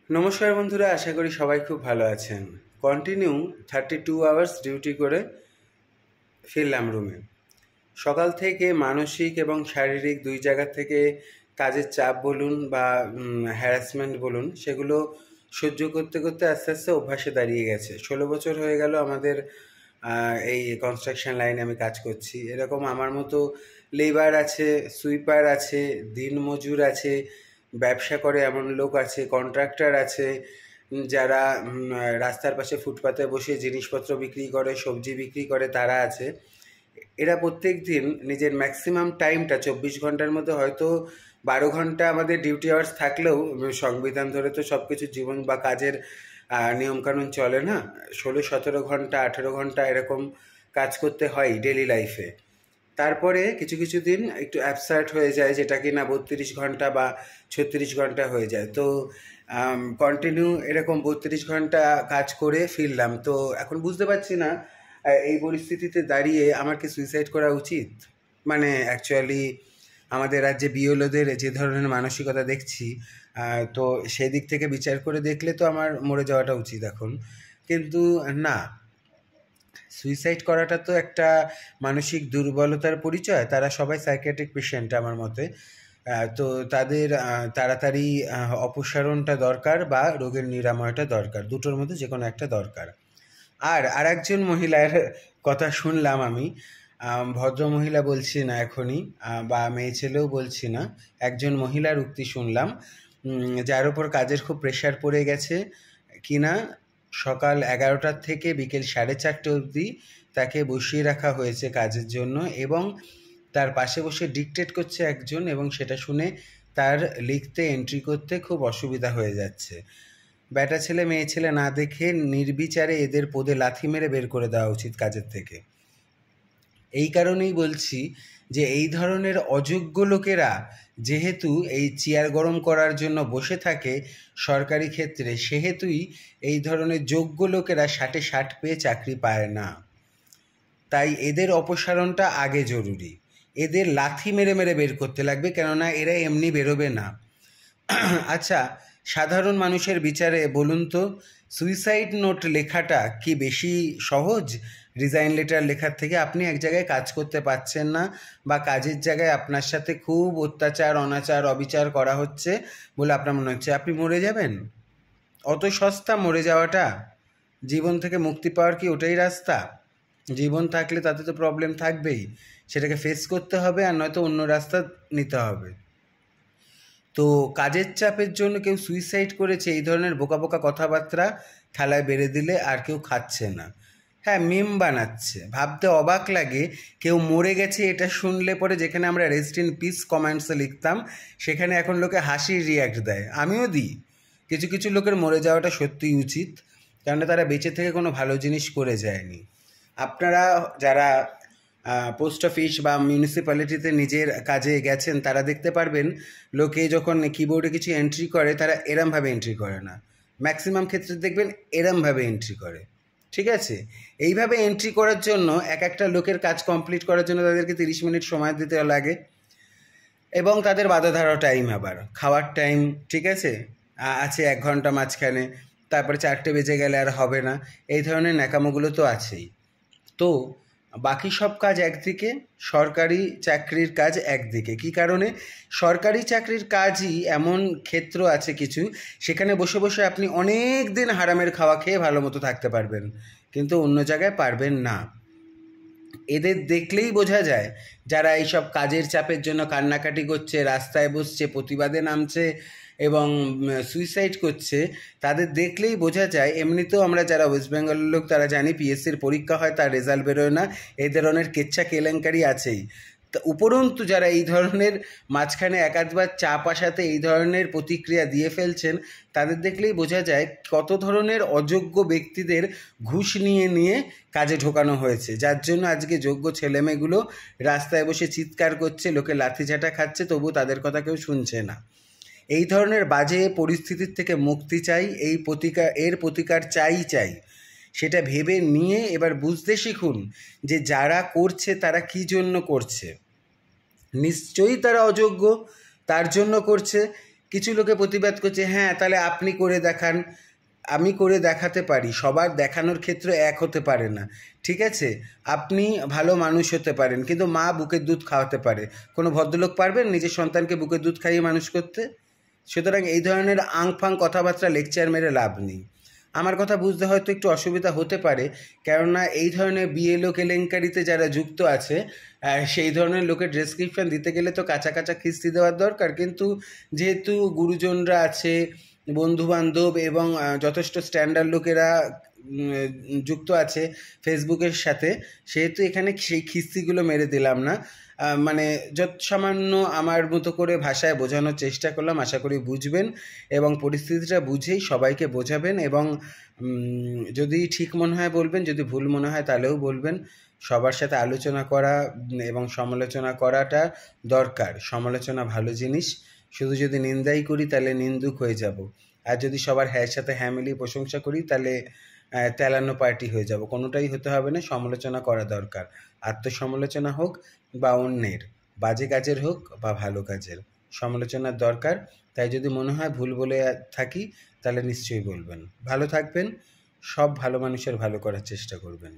নমস্কার বন্ধুরা, আশা করি সবাই খুব ভালো আছেন। কন্টিনিউ 32 আওয়ার্স ডিউটি করে ফিরলাম রুমে। সকাল থেকে মানসিক এবং শারীরিক দুই জায়গা থেকে কাজের চাপ বলুন বা হ্যারাসমেন্ট বলুন, সেগুলো সহ্য করতে করতে আস্তে আস্তে অভ্যাসে দাঁড়িয়ে গেছে। 16 বছর হয়ে গেল আমাদের এই কনস্ট্রাকশন লাইনে আমি কাজ করছি। এরকম আমার মতো লেবার আছে, সুইপার আছে, দিনমজুর আছে, ব্যবসা করে এমন লোক আছে, কন্ট্রাক্টর আছে, যারা রাস্তার পাশে ফুটপাতে বসে জিনিসপত্র বিক্রি করে, সবজি বিক্রি করে, তারা আছে। এরা প্রত্যেক দিন নিজের ম্যাক্সিমাম টাইমটা 24 ঘন্টার মধ্যে হয়তো 12 ঘন্টা আমাদের ডিউটি আওয়ার্স থাকলেও সংবিধান ধরে তো সব কিছু জীবন বা কাজের নিয়মকানুন চলে না। 16-17 ঘন্টা 18 ঘন্টা এরকম কাজ করতে হয় ডেলি লাইফে। তারপরে কিছু কিছু দিন একটু অ্যাবসার্ট হয়ে যায়, যেটা কি না 32 ঘন্টা বা 36 ঘন্টা হয়ে যায়। তো কন্টিনিউ এরকম 32 ঘন্টা কাজ করে ফিরলাম। তো এখন বুঝতে পারছি না এই পরিস্থিতিতে দাঁড়িয়ে আমার কি সুইসাইড করা উচিত। মানে অ্যাকচুয়ালি আমাদের রাজ্যে বিএলওদের যে ধরনের মানসিকতা দেখছি, তো সেদিক থেকে বিচার করে দেখলে তো আমার মরে যাওয়াটা উচিত এখন। কিন্তু না, সুইসাইড করাটা তো একটা মানসিক দুর্বলতার পরিচয়। তারা সবাই সাইকিয়াট্রিক পেশেন্ট আমার মতে। তো তাদের তাড়াতাড়ি অপসারণটা দরকার বা রোগের নিরাময়টা দরকার, দুটোর মধ্যে যে কোনো একটা দরকার। আর একজন মহিলার কথা শুনলাম আমি, ভদ্র মহিলা বলছি না এখনই, বা মেয়ে ছেলেও বলছি না, একজন মহিলার উক্তি শুনলাম, যার উপর কাজের খুব প্রেশার পড়ে গেছে কিনা সকাল 11টার থেকে বিকেল 4:30 অবধি তাকে বসিয়ে রাখা হয়েছে কাজের জন্য, এবং তার পাশে বসে ডিকটেট করছে একজন, এবং সেটা শুনে তার লিখতে এন্ট্রি করতে খুব অসুবিধা হয়ে যাচ্ছে। বেটা ছেলে মেয়ে ছেলে না দেখে নির্বিচারে এদের পদে লাথি মেরে বের করে দেওয়া উচিত কাজের থেকে। এই কারণেই বলছি যে এই ধরনের অযোগ্য লোকেরা যেহেতু এই চেয়ার গরম করার জন্য বসে থাকে সরকারি ক্ষেত্রে, সেহেতুই এই ধরনের যোগ্য লোকেরা 60 পেয়ে চাকরি পায় না। তাই এদের অপসারণটা আগে জরুরি। এদের লাথি মেরে মেরে বের করতে লাগবে, কেননা এরা এমনি বেরোবে না। আচ্ছা, সাধারণ মানুষের বিচারে বলুন তো, সুইসাইড নোট লেখাটা কি বেশি সহজ রিজাইন লেটার লেখার থেকে? আপনি এক জায়গায় কাজ করতে পারছেন না, বা কাজের জায়গায় আপনার সাথে খুব অত্যাচার, অনাচার, অবিচার করা হচ্ছে বলে আপনার মনে হচ্ছে আপনি মরে যাবেন। অত সস্তা মরে যাওয়াটা? জীবন থেকে মুক্তি পাওয়ার কি ওটাই রাস্তা? জীবন থাকলে তাতে তো প্রবলেম থাকবেই, সেটাকে ফেস করতে হবে, আর নয়তো অন্য রাস্তা নিতে হবে। তো কাজের চাপের জন্য কেউ সুইসাইড করেছে, এই ধরনের বোকা বোকা কথাবার্তা থালায় বেড়ে দিলে আর কেউ খাচ্ছে না। হ্যাঁ, মিম বানাচ্ছে, ভাবতে অবাক লাগে। কেউ মরে গেছে এটা শুনলে পরে, যেখানে আমরা রেস্ট ইন পিস কমেন্টসে লিখতাম, সেখানে এখন লোকে হাসির রিয়াক্ট দেয়। আমিও দিই। কিছু কিছু লোকের মরে যাওয়াটা সত্যিই উচিত, কেননা তারা বেঁচে থেকে কোনো ভালো জিনিস করে যায়নি। আপনারা যারা পোস্ট অফিস বা মিউনিসিপ্যালিটিতে নিজের কাজে গেছেন, তারা দেখতে পারবেন লোকে যখন কিবোর্ডে কিছু এন্ট্রি করে, তারা এরমভাবে এন্ট্রি করে না। ম্যাক্সিমাম ক্ষেত্রে দেখবেন এরমভাবে এন্ট্রি করে। ঠিক আছে? এইভাবে এন্ট্রি করার জন্য এক একটা লোকের কাজ কমপ্লিট করার জন্য তাদেরকে 30 মিনিট সময় দিতে লাগে, এবং তাদের বাধা ধারা টাইম, আবার খাওয়ার টাইম, ঠিক আছে, আছে 1 ঘন্টা মাঝখানে, তারপরে 4টে বেজে গেলে আর হবে না। এই ধরনের ন্যাকামোগুলো তো আছেই। তো বাকি সব কাজ একদিকে, সরকারি চাকরির কাজ একদিকে। কী কারণে? সরকারি চাকরির কাজই এমন ক্ষেত্র আছে কিছু, সেখানে বসে বসে আপনি অনেক দিন হারামের খাওয়া খেয়ে ভালো মতো থাকতে পারবেন, কিন্তু অন্য জায়গায় পারবেন না। এদের দেখলেই বোঝা যায় যারা এইসব কাজের চাপের জন্য কান্নাকাটি করছে, রাস্তায় বসছে, প্রতিবাদে নামছে এবং সুইসাইড করছে, তাদের দেখলেই বোঝা যায়। এমনিতেও আমরা যারা ওয়েস্ট বেঙ্গলের লোক তারা জানি পিএসসির পরীক্ষা হয়, তার রেজাল্ট বেরোয় না, এই ধরনের কেচ্ছা কেলেঙ্কারি আছেই। তা উপরন্তু যারা এই ধরনের মাঝখানে একাধবার চাপ আসাতে এই ধরনের প্রতিক্রিয়া দিয়ে ফেলছেন, তাদের দেখলেই বোঝা যায় কত ধরনের অযোগ্য ব্যক্তিদের ঘুষ নিয়ে নিয়ে কাজে ঢোকানো হয়েছে, যার জন্য আজকে যোগ্য ছেলেমেয়েগুলো রাস্তায় বসে চিৎকার করছে, লোকে লাঠিঝাঁটা খাচ্ছে, তবু তাদের কথা কেউ শুনছে না। এই ধরনের বাজে পরিস্থিতির থেকে মুক্তি চাই, এর প্রতিকার চাই। সেটা ভেবে নিয়ে এবার বুঝতে শিখুন যে যারা করছে তারা কী জন্য করছে। নিশ্চয়ই তারা অযোগ্য, তার জন্য করছে, কিছু লোকে প্রতিবাদ করছে, হ্যাঁ তাহলে আপনি করে দেখান। আমি করে দেখাতে পারি, সবার দেখানোর ক্ষেত্রে এক হতে পারে না, ঠিক আছে? আপনি ভালো মানুষ হতে পারেন, কিন্তু মা বুকের দুধ খাওয়াতে পারে। কোনো ভদ্রলোক পারবেন নিজের সন্তানকে বুকের দুধ খাইয়ে মানুষ করতে? সুতরাং এই ধরনের আংফাং কথাবার্তা লেকচার মেরে লাভ নেই। আমার কথা বুঝতে হয়তো একটু অসুবিধা হতে পারে, কেননা এই ধরনের বিএলও কেলেঙ্কারিতে যারা যুক্ত আছে সেই ধরনের লোকের ডেসক্রিপশন দিতে গেলে তো কাঁচা কাঁচা খিস্তি দেওয়ার দরকার। কিন্তু যেহেতু গুরুজনরা আছে, বন্ধুবান্ধব এবং যথেষ্ট স্ট্যান্ডার্ড লোকেরা যুক্ত আছে ফেসবুকের সাথে, সেহেতু এখানে সেই খিস্তিগুলো মেরে দিলাম না। মানে যত সামান্য আমার মতো করে ভাষায় বোঝানোর চেষ্টা করলাম, আশা করি বুঝবেন এবং পরিস্থিতিটা বুঝেই সবাইকে বোঝাবেন। এবং যদি ঠিক মনে হয় বলবেন, যদি ভুল মনে হয় তাহলেও বলবেন। সবার সাথে আলোচনা করা এবং সমালোচনা করাটা দরকার। সমালোচনা ভালো জিনিস। শুধু যদি নিন্দাই করি তাহলে নিন্দুক হয়ে যাব, আর যদি সবার হ্যাঁর সাথে হ্যাঁ মিলিয়ে প্রশংসা করি তাহলে তেলানো পার্টি হয়ে যাব। কোনোটাই হতে হবে না, সমালোচনা করা দরকার। আত্মসমালোচনা হোক বা অন্যের, বাজে কাজের হোক বা ভালো কাজের, সমালোচনার দরকার। তাই যদি মনে হয় ভুল বলে থাকি তাহলে নিশ্চয়ই বলবেন। ভালো থাকবেন, সব ভালো মানুষের ভালো করার চেষ্টা করবেন।